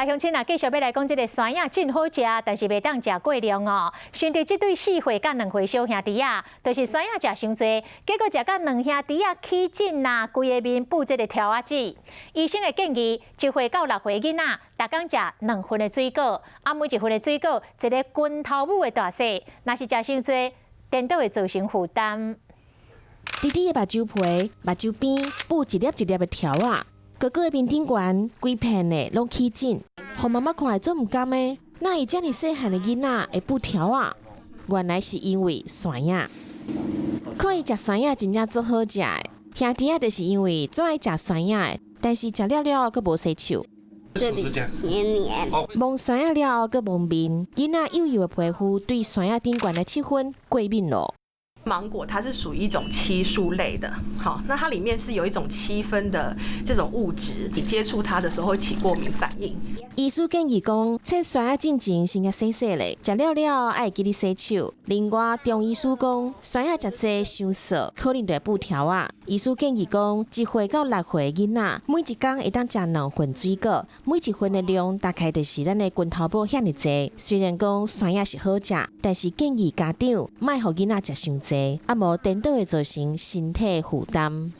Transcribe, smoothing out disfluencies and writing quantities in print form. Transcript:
乡亲啊，继续要来讲这个山药真好食，但是袂当食过量哦。兄弟，这对4岁甲2岁小兄弟啊，就是山药食伤多，结果食到2兄弟啊起疹啦，规个面布这个条啊子。医生的建议，1岁到6岁囡仔，逐工食2份的水果，啊每1份的水果一个拳头母的大小，若是食伤多，颠倒会造成负担。弟弟的目睭皮、目睭边布一粒一粒的条啊，哥哥的面顶悬规片的拢起疹。 互妈妈看来做唔甘的，哪会遮尔细汉的囡仔会布条啊？原来是因为山药。看伊食山药真正足好食的，兄弟啊，就是因为最爱食山药的，但是食了了佫无洗手。这里黏黏。摸山药了佫摸面，囡仔幼幼的皮肤对山药顶悬的7分过敏咯。 芒果它是属于一种漆树类的，好，那它里面是有一种7分的这种物质，你接触它的时候会起过敏反应。医师建议讲，切山药进前先甲洗洗咧，食了了爱记得洗手。另外，中医师讲，山药食济伤涩，可能会布条啊。医师建议讲，1岁到6岁的囡仔，每一工会当食2份水果，每一份的量大概就是咱的拳头部遐尼济。虽然讲山药是好食，但是建议家长莫互囡仔食伤济。啊，无颠倒会造成身体负担。